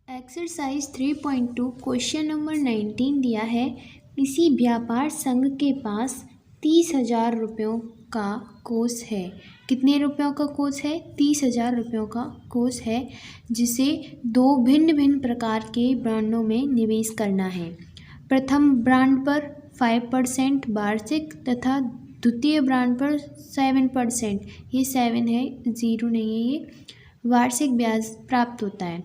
Exercise 3.2 question number 19 दिया है। किसी व्यापार संघ के पास 30,000 रुपयों का कोष है। कितने रुपयों का कोष है? 30,000 रुपयों का कोष है, जिसे दो भिन्न भिन्न प्रकार के ब्रांडों में निवेश करना है। प्रथम ब्रांड पर 5% वार्षिक तथा द्वितीय ब्रांड पर 7%, ये 7 है, 0 नहीं है, ये वार्षिक ब्याज प्राप्त होता है।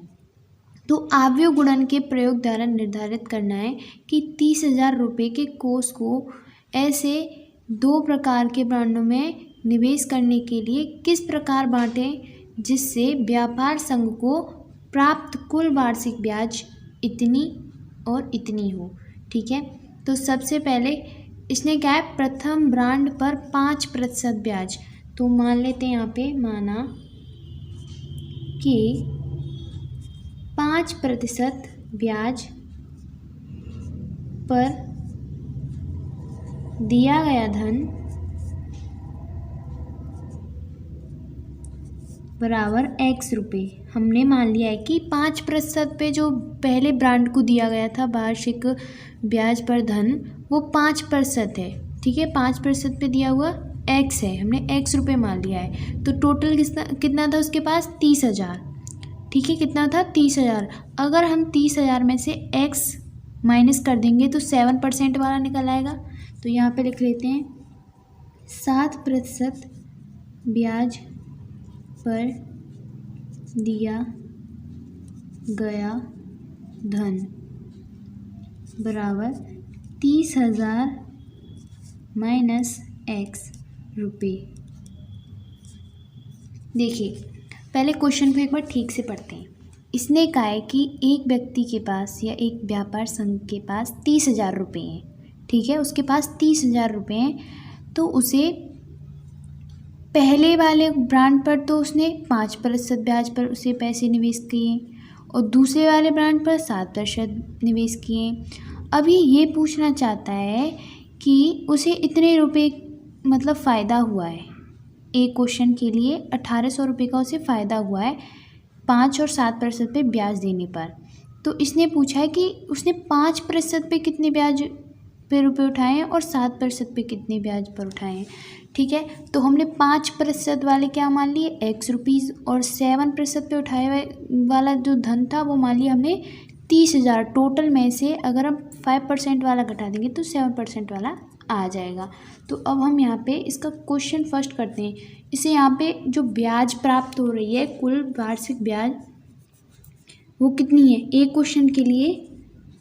तो आव्यूह गुणन के प्रयोग द्वारा निर्धारित करना है कि 30,000 रुपये के कोष को ऐसे दो प्रकार के ब्रांडों में निवेश करने के लिए किस प्रकार बांटें जिससे व्यापार संघ को प्राप्त कुल वार्षिक ब्याज इतनी और इतनी हो। ठीक है, तो सबसे पहले इसने क्या है, प्रथम ब्रांड पर 5% ब्याज। तो मान लेते हैं यहाँ पे, माना कि 5% ब्याज पर दिया गया धन बराबर x रुपये। हमने मान लिया है कि 5% पे जो पहले ब्रांड को दिया गया था वार्षिक ब्याज पर धन, वो 5% है। ठीक है, 5% पे दिया हुआ x है, हमने x रुपये मान लिया है। तो टोटल कितना था उसके पास? 30,000। ठीक है, कितना था? 30,000। अगर हम 30,000 में से x माइनस कर देंगे तो 7% वाला निकल आएगा। तो यहाँ पे लिख लेते हैं 7% ब्याज पर दिया गया धन बराबर 30,000 माइनस x रुपये। देखिए, पहले क्वेश्चन को एक बार ठीक से पढ़ते हैं। इसने कहा है कि एक व्यक्ति के पास या एक व्यापार संघ के पास 30,000 रुपये हैं। ठीक है, उसके पास 30,000 रुपये हैं, तो उसे पहले वाले ब्रांड पर तो उसने 5% ब्याज पर उसे पैसे निवेश किए और दूसरे वाले ब्रांड पर 7% निवेश किए। अभी ये पूछना चाहता है कि उसे इतने रुपये मतलब फ़ायदा हुआ है। एक क्वेश्चन के लिए 1,800 रुपये का उसे फ़ायदा हुआ है 5 और 7% पे ब्याज देने पर। तो इसने पूछा है कि उसने 5% पे कितने ब्याज पे रुपये उठाए हैं और 7% पे कितने ब्याज पर उठाए हैं। ठीक है, तो हमने 5% वाले क्या मान लिए? x रुपीज़, और 7% पे उठाए हुए वाला जो धन था वो मान लिया हमने 30,000। टोटल में से अगर हम 5% वाला घटा देंगे तो 7% वाला आ जाएगा। तो अब हम यहाँ पे इसका क्वेश्चन फर्स्ट करते हैं। इसे यहाँ पे जो ब्याज प्राप्त हो रही है, कुल वार्षिक ब्याज, वो कितनी है? एक क्वेश्चन के लिए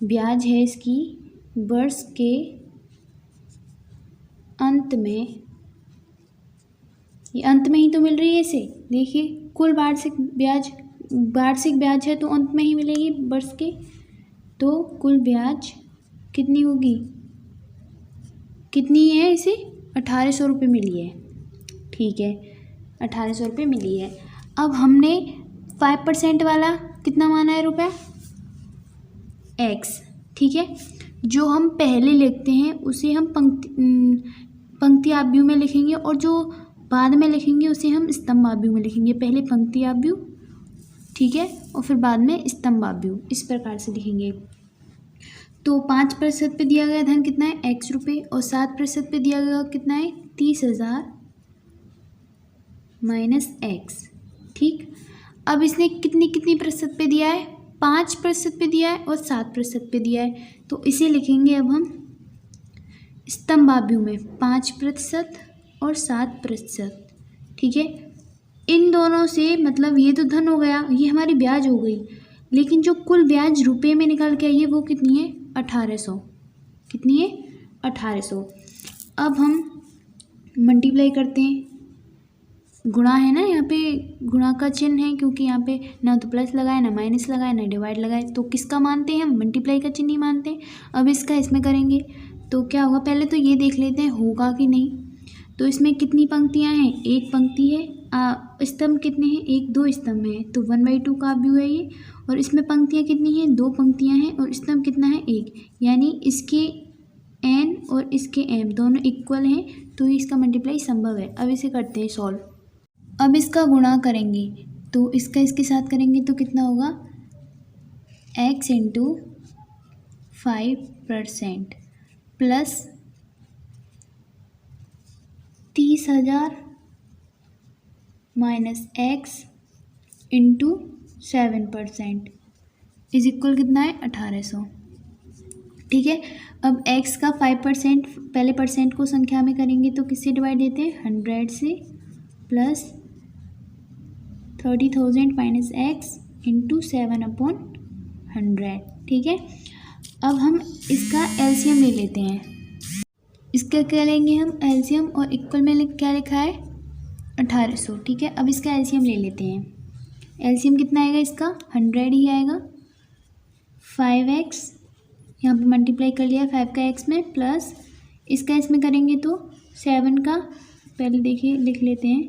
ब्याज है इसकी वर्ष के अंत में, ये अंत में ही तो मिल रही है इसे। देखिए, कुल वार्षिक ब्याज है तो अंत में ही मिलेगी वर्ष के। तो कुल ब्याज कितनी होगी? कितनी है इसे? 1,800 रुपये मिली है। ठीक है, 1,800 रुपये मिली है। अब हमने 5% वाला कितना माना है रुपया? x। ठीक है, जो हम पहले लिखते हैं उसे हम पंक्ति आव्यूह में लिखेंगे और जो बाद में लिखेंगे उसे हम स्तंभ आव्यूह में लिखेंगे। पहले पंक्ति आव्यूह, ठीक है, और फिर बाद में स्तंभ आव्यूह, इस प्रकार से लिखेंगे। तो 5% पे दिया गया धन कितना है? x रुपये, और 7% पे दिया गया कितना है? 30,000 माइनस x। ठीक, अब इसने कितनी प्रतिशत पे दिया है? 5% पे दिया है और 7% पे दिया है। तो इसे लिखेंगे अब हम स्तंभ आव्यूह में, 5% और 7%। ठीक है, इन दोनों से मतलब ये तो धन हो गया, ये हमारी ब्याज हो गई, लेकिन जो कुल ब्याज रुपये में निकाल के आई है वो कितनी है? 1,800। कितनी है? 1,800। अब हम मल्टीप्लाई करते हैं, गुणा है ना, यहाँ पे गुणा का चिन्ह है, क्योंकि यहाँ पे ना तो प्लस लगाए ना माइनस लगाए ना डिवाइड लगाए, तो किसका मानते हैं हम? मल्टीप्लाई का चिन्ह ही मानते हैं। अब इसका इसमें करेंगे तो क्या होगा? पहले तो ये देख लेते हैं होगा कि नहीं। तो इसमें कितनी पंक्तियाँ हैं? एक पंक्ति है। स्तंभ कितने हैं? 1-2 स्तंभ हैं, तो 1/2 का आव्यूह है ये। और इसमें पंक्तियाँ कितनी हैं? 2 पंक्तियाँ हैं, और स्तंभ कितना है? 1। यानी इसके n और इसके m दोनों इक्वल हैं, तो इसका मल्टीप्लाई संभव है। अब इसे करते हैं सॉल्व। अब इसका गुणा करेंगे तो इसका इसके साथ करेंगे तो कितना होगा? x into 5% plus 30,000 minus x into 7% is equal कितना है 1800। ठीक है, अब x का 5% पहले परसेंट को संख्या में करेंगे तो किससे डिवाइड देते हैं 100 से, प्लस 30,000 माइनस x इंटू 7/100। ठीक है, अब हम इसका एलसीएम ले लेते हैं। इसका क्या लेंगे हम एलसीएम, और इक्वल में क्या लिखा है 1800। ठीक है, अब इसका एलसीएम ले लेते हैं। एलसीएम कितना आएगा इसका 100 ही आएगा। 5x यहाँ पे मल्टीप्लाई कर लिया 5 का x में, प्लस इसका इसमें करेंगे तो 7 का, पहले देखिए लिख लेते हैं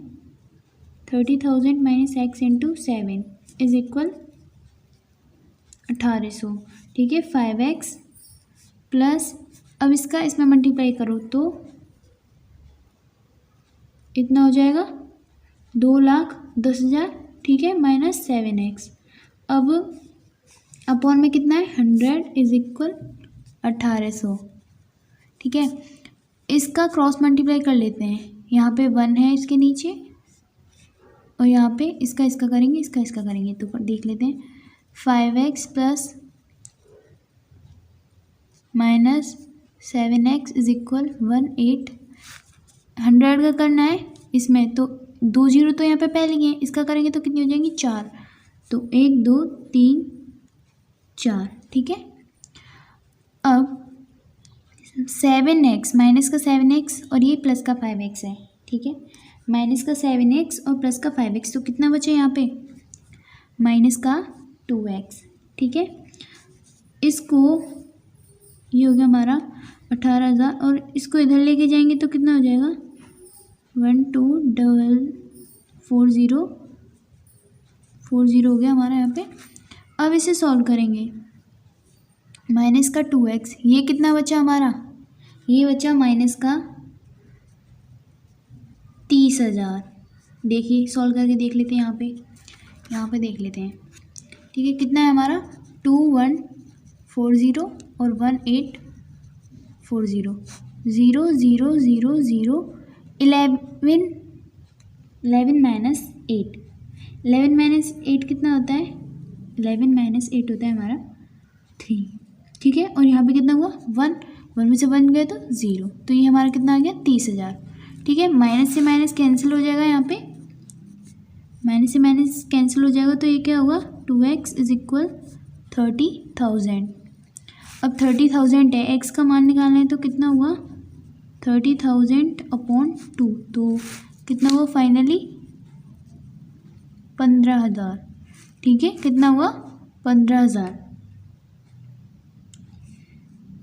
30,000 minus x into 7 is equal 1800। ठीक है, 5x प्लस अब इसका इसमें मल्टीप्लाई करो तो इतना हो जाएगा 2,10,000। ठीक है, माइनस 7x, अब अपॉन में कितना है 100 इज इक्वल 1800। ठीक है, इसका क्रॉस मल्टीप्लाई कर लेते हैं। यहाँ पे 1 है इसके नीचे, और यहाँ पे इसका इसका करेंगे, इसका इसका करेंगे तो देख लेते हैं 5x plus minus 7x is equal 18। 100 का करना है इसमें तो 2 0 तो यहाँ पे पहले ही है, इसका करेंगे तो कितनी हो जाएंगी 4, तो 1 2 3 4। ठीक है, अब 7x माइनस का 7x और ये प्लस का 5x है। ठीक है, माइनस का 7x और प्लस का 5x, तो कितना बचे यहाँ पे माइनस का 2x। ठीक है, इसको ये हो गया हमारा 18,000, और इसको इधर लेके जाएंगे तो कितना हो जाएगा 12,40 हो गया हमारा यहाँ पे। अब इसे सॉल्व करेंगे, माइनस का 2x, ये कितना बचा हमारा, ये बचा माइनस का 30,000। देखिए सॉल्व करके देख लेते हैं, यहाँ पे देख लेते हैं। ठीक है, कितना है हमारा 2140 और 1840, 0 0 0 0 11 माइनस 8, 11 माइनस 8 कितना होता है 11 माइनस 8 होता है हमारा 3। ठीक है, और यहाँ पे कितना हुआ 1 में से 1 गया तो 0, तो ये हमारा कितना आ गया 30,000। ठीक है, माइनस से माइनस कैंसिल हो जाएगा, यहाँ पे माइनस से माइनस कैंसिल हो जाएगा, तो ये क्या होगा 2x इज इक्वल 30,000। अब 30,000 है, x का मान निकालना है तो कितना हुआ 30,000/2, तो कितना हुआ फाइनली 15,000। ठीक है, कितना हुआ 15,000,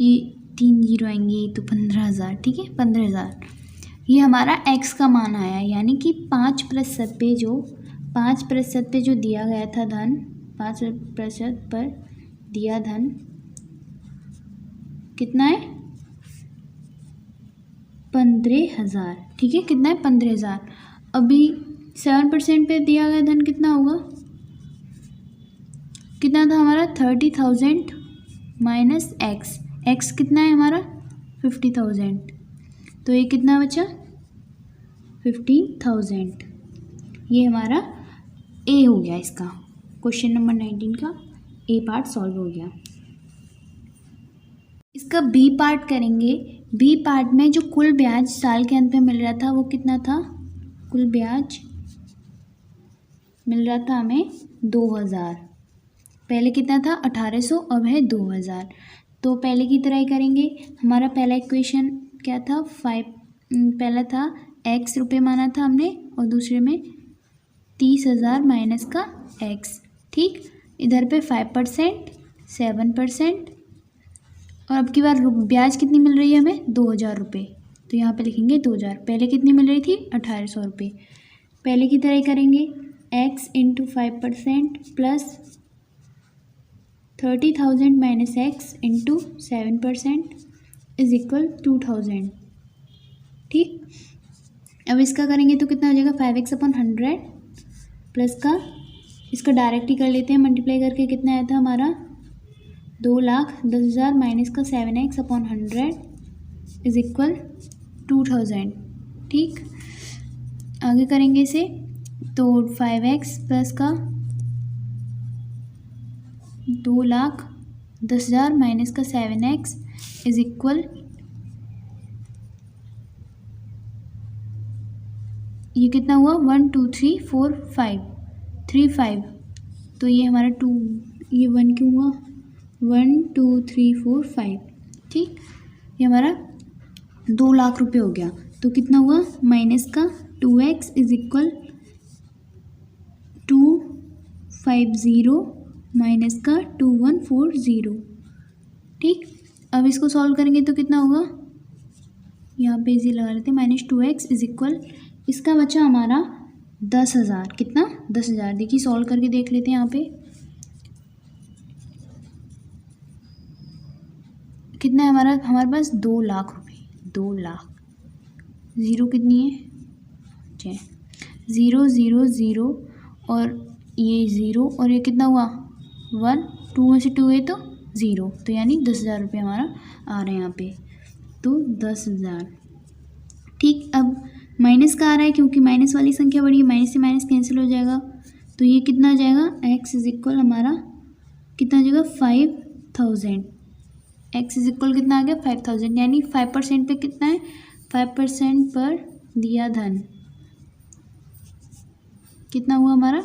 ये 3 0 आएंगे तो 15,000। ठीक है, 15,000 ये हमारा x का मान आया, यानी कि 5% पे जो दिया गया था धन, 5% पर दिया धन कितना है 15,000। ठीक है, कितना है 15,000। अभी 7% पे दिया गया धन कितना होगा, कितना था हमारा 30,000 माइनस x कितना है हमारा 50,000, तो ये कितना बचा 15,000। ये हमारा ए हो गया, इसका क्वेश्चन नंबर 19 का ए पार्ट सॉल्व हो गया। इसका बी पार्ट करेंगे। बी पार्ट में जो कुल ब्याज साल के अंत में मिल रहा था वो कितना था, कुल ब्याज मिल रहा था हमें 2,000। पहले कितना था 1800, अब है 2,000। तो पहले की तरह ही करेंगे। हमारा पहला इक्वेशन क्या था, पहला था x रुपये माना था हमने, और दूसरे में 30,000 माइनस का x। ठीक, इधर पे 5%, 7%, और अब की बार ब्याज कितनी मिल रही है हमें 2,000 रुपये, तो यहाँ पे लिखेंगे 2,000। पहले कितनी मिल रही थी 1,800 रुपये। पहले की तरह ही करेंगे, x into 5% plus 30,000 minus x into 7% is equal 2,000। ठीक, अब इसका करेंगे तो कितना हो जाएगा 5x/100 प्लस का, इसका डायरेक्ट ही कर लेते हैं मल्टीप्लाई करके, कितना आया था हमारा 2,10,000 माइनस का 7x अपॉन 100 इज इक्वल 2,000। ठीक, आगे करेंगे इसे तो 5x प्लस का 2,10,000 माइनस का 7x इज इक्वल, ये कितना हुआ 1 2 3 4 5 3 5, तो ये हमारा 2, ये 1 क्यों हुआ 1 2 3 4 5। ठीक, ये हमारा 2 लाख रुपए हो गया। तो कितना हुआ माइनस का 2x इज इक्वल 250 माइनस का 2140। ठीक, अब इसको सॉल्व करेंगे तो कितना होगा, यहाँ पे इजी लगा लेते हैं, -2x इज इक्वल, इसका बचा हमारा 10,000। कितना 10,000, देखिए सॉल्व करके देख लेते हैं। यहाँ पे कितना है हमारे पास 2 लाख रुपए, 2 लाख, ज़ीरो कितनी है 0 0 0 और ये 0 और ये कितना हुआ 1, 2 में से 2 है तो 0, तो यानी 10,000 रुपये हमारा आ रहे हैं यहाँ पे, तो 10,000। ठीक, अब माइनस का आ रहा है क्योंकि माइनस वाली संख्या बड़ी है, माइनस से माइनस कैंसिल हो जाएगा, तो ये कितना आ जाएगा x इज इक्वल हमारा कितना आ जाएगा 5,000। x इज इक्वल कितना आ गया 5,000, यानी 5% पे कितना है 5% पर दिया धन कितना हुआ हमारा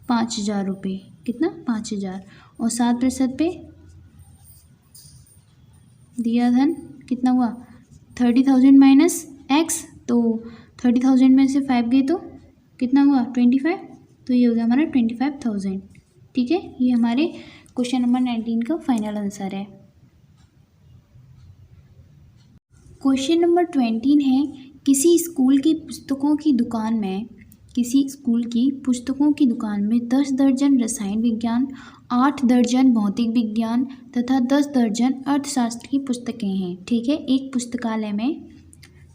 5,000 रुपये। कितना 5,000, और 7% पे दिया धन कितना हुआ 30,000 माइनस x, तो 30,000 में से 5 गए तो कितना हुआ 25, तो ये हो गया हमारा 25,000। ठीक है, ये हमारे क्वेश्चन नंबर 19 का फाइनल आंसर है। क्वेश्चन नंबर 20 है, किसी स्कूल की पुस्तकों की दुकान में 10 दर्जन रसायन विज्ञान, 8 दर्जन भौतिक विज्ञान तथा 10 दर्जन अर्थशास्त्र की पुस्तकें हैं। ठीक है, एक पुस्तकालय में,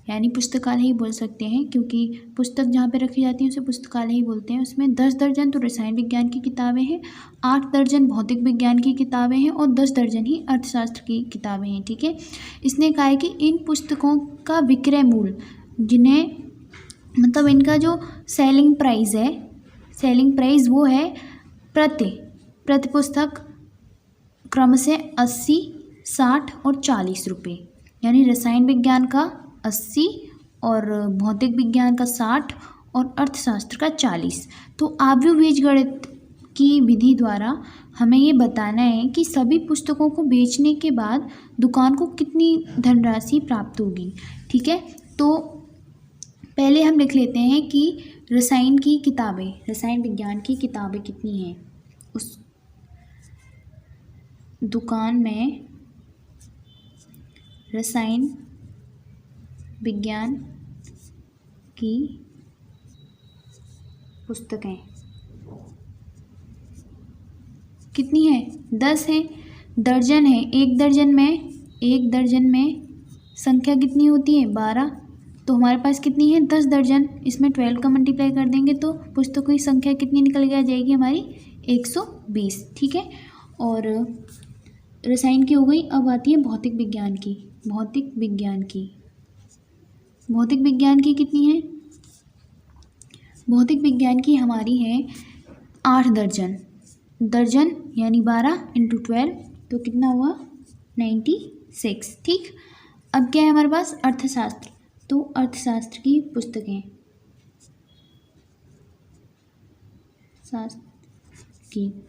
यानी पुस्तकालय ही बोल सकते हैं क्योंकि पुस्तक जहाँ पे रखी जाती है उसे पुस्तकालय ही बोलते हैं। उसमें 10 दर्जन तो रसायन विज्ञान की किताबें हैं, 8 दर्जन भौतिक विज्ञान की किताबें हैं और 10 दर्जन ही अर्थशास्त्र की किताबें हैं। ठीक है, इसने कहा है कि इन पुस्तकों का विक्रय मूल्य, जिन्हें मतलब इनका जो सेलिंग प्राइस वो है प्रति पुस्तक क्रमशः 80, 60 और 40 रुपये, यानी रसायन विज्ञान का 80 और भौतिक विज्ञान का 60 और अर्थशास्त्र का 40। तो आव्यूह बीजगणित की विधि द्वारा हमें ये बताना है कि सभी पुस्तकों को बेचने के बाद दुकान को कितनी धनराशि प्राप्त होगी। ठीक है, तो पहले हम लिख लेते हैं कि रसायन विज्ञान की किताबें कितनी हैं उस दुकान में। रसायन विज्ञान की पुस्तकें कितनी है 10 है, दर्जन है, एक दर्जन में संख्या कितनी होती है 12, तो हमारे पास कितनी है 10 दर्जन, इसमें 12 का मल्टीप्लाई कर देंगे तो पुस्तकों की संख्या कितनी निकल के आ जाएगी हमारी 120। ठीक है, और रसायन की हो गई। अब आती है भौतिक विज्ञान की कितनी है, भौतिक विज्ञान की हमारी है 8 दर्जन यानी 12 × 12 तो कितना हुआ 96। ठीक, अब क्या है हमारे पास अर्थशास्त्र, तो अर्थशास्त्र की पुस्तकें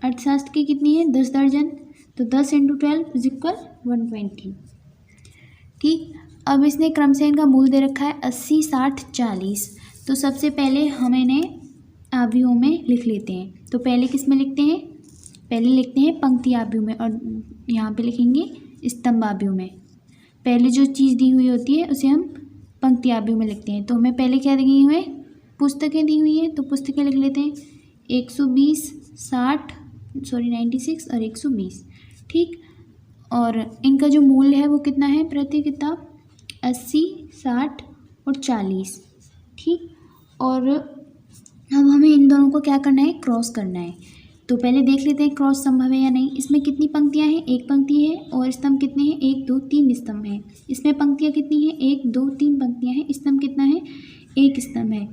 अर्थशास्त्र की कितनी है 10 दर्जन, तो 10 × 12 = 120। ठीक, अब इसने क्रम से इनका मूल दे रखा है 80, 60, 40, तो सबसे पहले हम इन्हें आव्यूहों में लिख लेते हैं। तो पहले किस में लिखते हैं, पहले लिखते हैं पंक्ति आव्यूह में और यहाँ पे लिखेंगे स्तंभ आव्यूह में। पहले जो चीज़ दी हुई होती है उसे हम पंक्ति आव्यूह में लिखते हैं। तो हमें पहले क्या दी हुई है, पुस्तकें दी हुई हैं, तो पुस्तकें लिख लेते हैं 120, 96 और 120। ठीक, और इनका जो मूल्य है वो कितना है प्रति किताब 80, 60 और 40। ठीक, और अब हमें इन दोनों को क्या करना है क्रॉस करना है। तो पहले देख लेते हैं क्रॉस संभव है या नहीं। इसमें कितनी पंक्तियां हैं, एक पंक्ति है, और स्तंभ कितने हैं, 1 2 3 स्तंभ हैं। इसमें पंक्तियां कितनी हैं, 1 2 3 पंक्तियां हैं, स्तंभ कितना है, 1 स्तंभ है।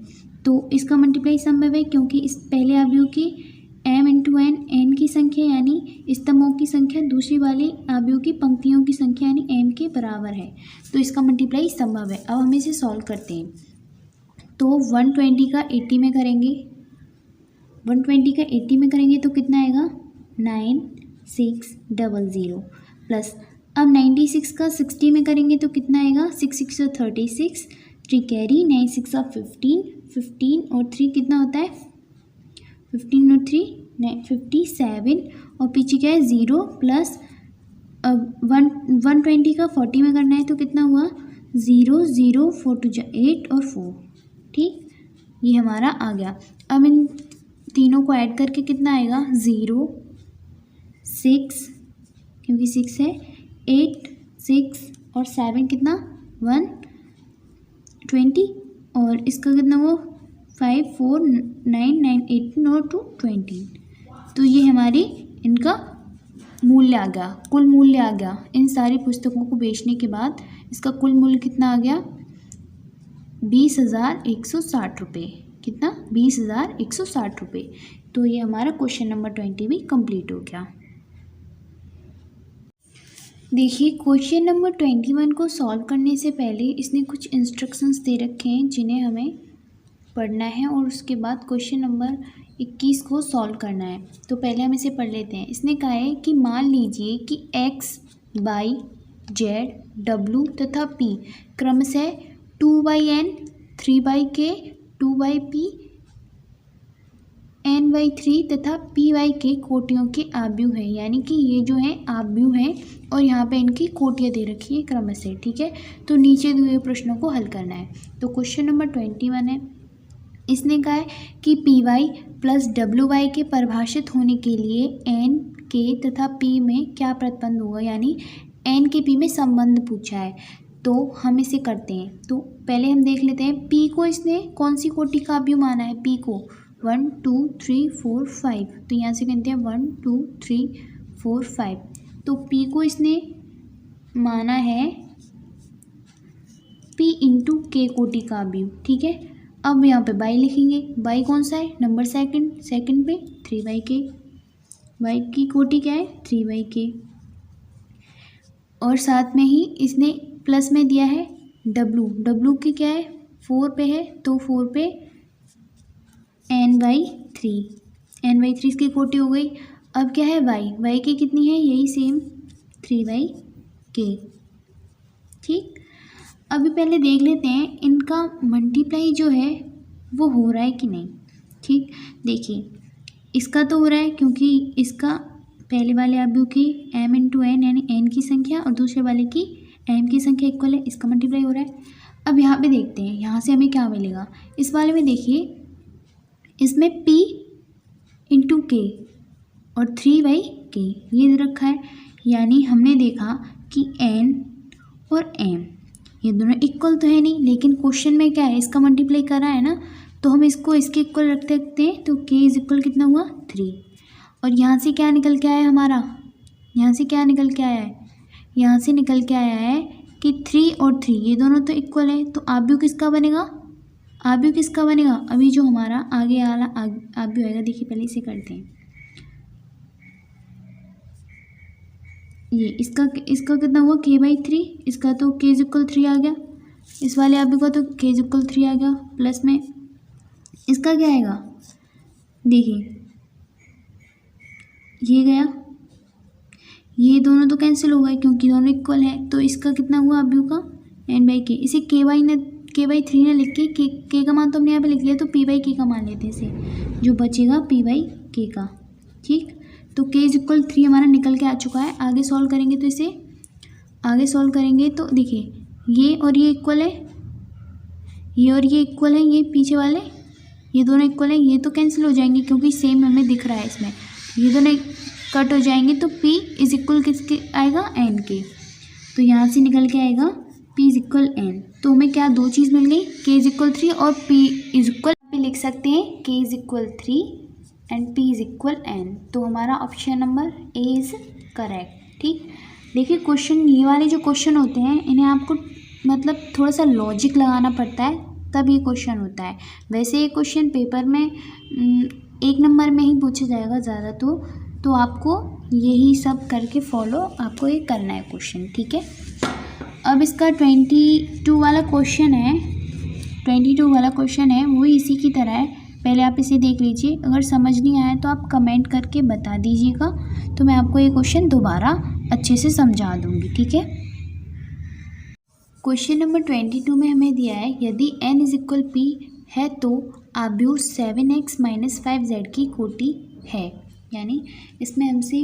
तो इसका मल्टीप्लाई संभव है क्योंकि इस पहले आव्यूह की m इंटू एन, एन की संख्या यानी स्तंभों की संख्या दूसरी वाले आव्यूह की पंक्तियों की संख्या यानी m के बराबर है, तो इसका मल्टीप्लाई संभव है। अब हम इसे सॉल्व करते हैं। तो 120 का 80 में करेंगे, 120 का 80 में करेंगे तो कितना आएगा 9600 प्लस, अब 96 का 60 में करेंगे तो कितना आएगा 6 6 36, 3 कैरी, 9 6 15, 15 और 3 कितना होता है 15 और 3 57, और पीछे क्या है 0 प्लस, अब 120 का 40 में करना है तो कितना हुआ 0 0 4 2 8 और 4, ठीक, ये हमारा आ गया। अब इन तीनों को ऐड करके कितना आएगा 0 6, क्योंकि 6 है, 8 6 और 7 कितना 120, और इसका कितना वो 5 4 9 9 18 और 2 20। तो ये हमारी इनका मूल्य आ गया, कुल मूल्य आ गया। इन सारी पुस्तकों को बेचने के बाद इसका कुल मूल्य कितना आ गया 20,160 रुपये। कितना 20,160 रुपये। तो ये हमारा क्वेश्चन नंबर 20 भी कंप्लीट हो गया। देखिए क्वेश्चन नंबर 21 को सॉल्व करने से पहले इसने कुछ इंस्ट्रक्शंस दे रखे हैं जिन्हें हमें पढ़ना है और उसके बाद क्वेश्चन नंबर 21 को सॉल्व करना है। तो पहले हम इसे पढ़ लेते हैं। इसने कहा है कि मान लीजिए कि x, y, z, w तथा p क्रमशः 2/n, 3/k, 2/p, n/3 तथा p/k कोटियों के आव्यूह है। यानी कि ये जो है आव्यूह है और यहाँ पे इनकी कोटियाँ दे रखी है क्रमशः, ठीक है। तो नीचे दिए हुए प्रश्नों को हल करना है। तो क्वेश्चन नंबर 21 है, इसने कहा है कि py प्लस wy के परिभाषित होने के लिए n, k तथा p में क्या प्रतिबंध होगा, यानी n के p में संबंध पूछा है। तो हम इसे करते हैं। तो पहले हम देख लेते हैं p को इसने कौन सी कोटि का आव्यूह माना है। p को 1 2 3 4 5, तो यहाँ से कहते हैं 1 2 3 4 5। तो p को इसने माना है p इंटू k कोटि का आव्यूह, ठीक है। अब यहाँ पे y लिखेंगे, y कौन सा है नंबर सेकंड पे 3/k, y की कोटि क्या है 3/k, और साथ में ही इसने प्लस में दिया है w की क्या है 4 पे है, तो 4 पे n/3 इसकी कोटि हो गई। अब क्या है y की कितनी है, यही सेम 3/k, ठीक। अभी पहले देख लेते हैं इनका मल्टीप्लाई जो है वो हो रहा है कि नहीं, ठीक। देखिए इसका तो हो रहा है क्योंकि इसका पहले वाले आव्यूह की m इंटू एन यानी n की संख्या और दूसरे वाले की m की संख्या इक्वल है, इसका मल्टीप्लाई हो रहा है। अब यहाँ पे देखते हैं यहाँ से हमें क्या मिलेगा। इस वाले में देखिए इसमें p इंटू k और 3/k ये दे रखा है, यानी हमने देखा कि n और m ये दोनों इक्वल तो है नहीं, लेकिन क्वेश्चन में क्या है इसका मल्टीप्लाई करा है ना, तो हम इसको इसके इक्वल रख सकते हैं। तो k इज इक्वल कितना हुआ 3, और यहाँ से क्या निकल के आया हमारा, यहाँ से क्या निकल के आया है, यहाँ से निकल के आया है कि 3 और 3 ये दोनों तो इक्वल है। तो आव्यूह किसका बनेगा, आव्यूह किसका बनेगा, अभी जो हमारा आगे वाला आव्यूह आएगा, देखिए पहले इसे करते हैं। ये इसका कितना हुआ k/3, इसका तो k इज इक्वल 3 आ गया, इस वाले आव्यूह का तो k इज इक्वल 3 आ गया, प्लस में इसका क्या आएगा, देखिए ये गया, ये दोनों तो कैंसिल हो गए क्योंकि दोनों इक्वल है। तो इसका कितना हुआ आव्यूह का n/k, इसे k/3 ने लिख के k का मान तो हमने यहाँ पे लिख लिया, तो p/k का मान लेते हैं इसे, जो बचेगा p/k का, ठीक। तो k इज इक्वल 3 हमारा निकल के आ चुका है। आगे सॉल्व करेंगे तो इसे आगे सॉल्व करेंगे तो देखिए ये और ये इक्वल है, ये और ये इक्वल है, ये पीछे वाले ये दोनों इक्वल है, ये तो कैंसिल हो जाएंगे क्योंकि सेम हमें दिख रहा है इसमें, ये दोनों कट हो जाएंगे। तो p इज इक्वल किसके आएगा n के, तो यहाँ से निकल के आएगा p इज इक्वल n। तो हमें क्या दो चीज़ मिल गई, k इज इक्वल 3 और p इज इक्वल पे लिख सकते हैं k is equal 3 and P is equal N। तो हमारा option number A is correct. ठीक, देखिए क्वेश्चन, ये वाले जो क्वेश्चन होते हैं इन्हें आपको मतलब थोड़ा सा लॉजिक लगाना पड़ता है तब ये क्वेश्चन होता है। वैसे ये क्वेश्चन पेपर में 1 नंबर में ही पूछा जाएगा ज़्यादा, तो आपको यही सब करके फॉलो आपको ये करना है क्वेश्चन। ठीक है, अब इसका 22 वाला क्वेश्चन है, 22 वाला क्वेश्चन है वही इसी की तरह है। पहले आप इसे देख लीजिए, अगर समझ नहीं आया तो आप कमेंट करके बता दीजिएगा, तो मैं आपको ये क्वेश्चन दोबारा अच्छे से समझा दूंगी। ठीक है, क्वेश्चन नंबर 22 में हमें दिया है यदि n इज इक्वल p है तो आव्यूह 7x माइनस 5z की कोटि है। यानी इसमें हमसे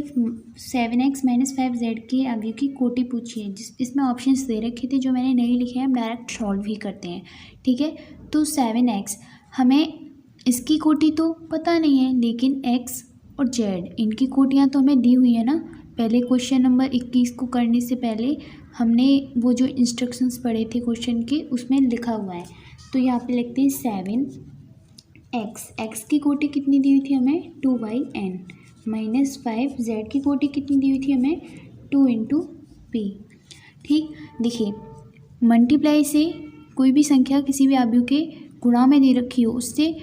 7x माइनस 5z के आव्यूह की कोटि पूछी है, इसमें ऑप्शंस दे रखे थे जो मैंने नहीं लिखे हैं, हम डायरेक्ट सॉल्व ही करते हैं। ठीक है, तो 7x, हमें इसकी कोटि तो पता नहीं है, लेकिन x और z इनकी कोटियाँ तो हमें दी हुई है ना। पहले क्वेश्चन नंबर 21 को करने से पहले हमने वो जो इंस्ट्रक्शंस पढ़े थे क्वेश्चन के उसमें लिखा हुआ है। तो यहाँ पे लिखते हैं 7x, x की कोटि कितनी दी हुई थी हमें 2/n, माइनस 5z की कोटि कितनी दी हुई थी हमें 2 × p। ठीक, देखिए मल्टीप्लाई से कोई भी संख्या किसी भी आव्यूह के गुणा में दे रखी हो, उससे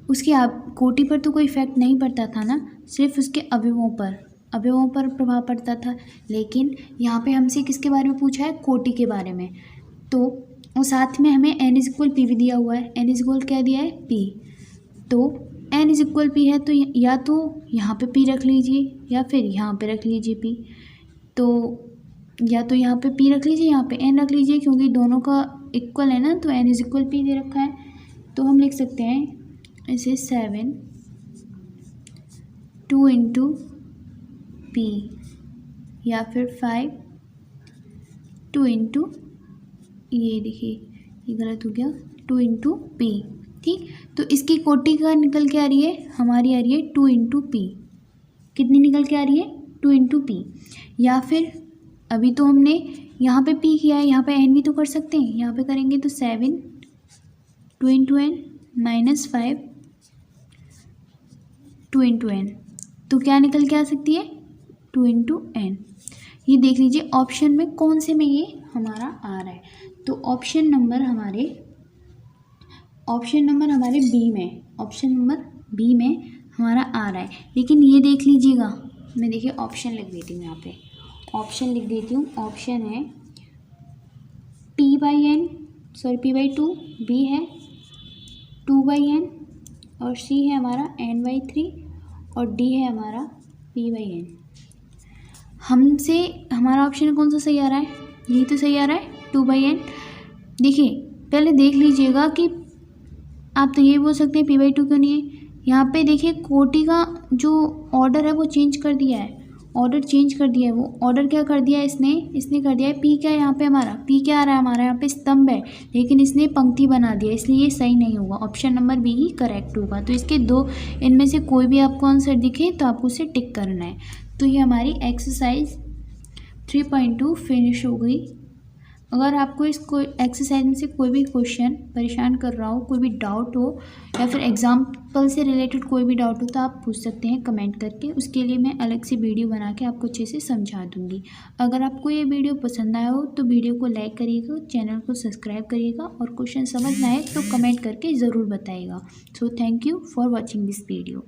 उसकी कोटि पर तो कोई इफेक्ट नहीं पड़ता था ना, सिर्फ उसके अवयवों पर प्रभाव पड़ता था। लेकिन यहाँ पे हमसे किसके बारे में पूछा है, कोटि के बारे में। तो और साथ में हमें n इज इक्वल पी भी दिया हुआ है, n इज इक्वल क्या दिया है p। तो n इज इक्वल पी है तो या तो यहाँ पे p रख लीजिए या फिर यहाँ पे रख लीजिए p। तो या तो यहाँ पे p रख लीजिए, यहाँ पे n रख लीजिए, क्योंकि दोनों का इक्वल है ना, तो n इज इक्वल p दे रखा है। तो हम लिख सकते हैं इसे 7 2 × p या फिर 5 2 × ये देखिए ये गलत हो गया 2 × p। ठीक, तो इसकी कोटि का निकल के आ रही है, हमारी आ रही है 2 × p। कितनी निकल के आ रही है 2 × p। या फिर अभी तो हमने यहाँ पे p किया है, यहाँ पे n भी तो कर सकते हैं, यहाँ पे करेंगे तो 7 2 × n माइनस 5 2 × n, तो क्या निकल के आ सकती है 2 × n। ये देख लीजिए ऑप्शन में कौन से में ये हमारा आ रहा है। तो ऑप्शन नंबर हमारे बी में, ऑप्शन नंबर बी में हमारा आ रहा है। लेकिन ये देख लीजिएगा, मैं देखिए ऑप्शन लिख देती हूँ, यहाँ पे ऑप्शन लिख देती हूँ। ऑप्शन है p/2, बी है 2/n और सी है हमारा n/3 और डी है हमारा p/n। हमसे हमारा ऑप्शन कौन सा सही आ रहा है, यही तो सही आ रहा है 2/n। देखिए पहले देख लीजिएगा कि आप तो ये बोल सकते हैं p/2 क्यों नहीं है। यहाँ पे देखिए कोटि का जो ऑर्डर है वो चेंज कर दिया है, ऑर्डर चेंज कर दिया है। वो ऑर्डर क्या कर दिया है इसने कर दिया है p क्या है, यहाँ पे हमारा p क्या आ रहा है, हमारा यहाँ पे स्तंभ है, लेकिन इसने पंक्ति बना दिया, इसलिए ये सही नहीं होगा। ऑप्शन नंबर बी ही करेक्ट होगा। तो इसके दो, इनमें से कोई भी आपको आंसर दिखे तो आपको उसे टिक करना है। तो ये हमारी एक्सरसाइज 3.2 फिनिश हो गई। अगर आपको इस एक्सरसाइज में से कोई भी क्वेश्चन परेशान कर रहा हो, कोई भी डाउट हो या फिर एग्जाम्पल से रिलेटेड कोई भी डाउट हो तो आप पूछ सकते हैं कमेंट करके। उसके लिए मैं अलग से वीडियो बना के आपको अच्छे से समझा दूंगी। अगर आपको ये वीडियो पसंद आया हो तो वीडियो को लाइक करिएगा, चैनल को सब्सक्राइब करिएगा और क्वेश्चन समझ ना आए तो कमेंट करके ज़रूर बताइएगा। So thank you for watching this video.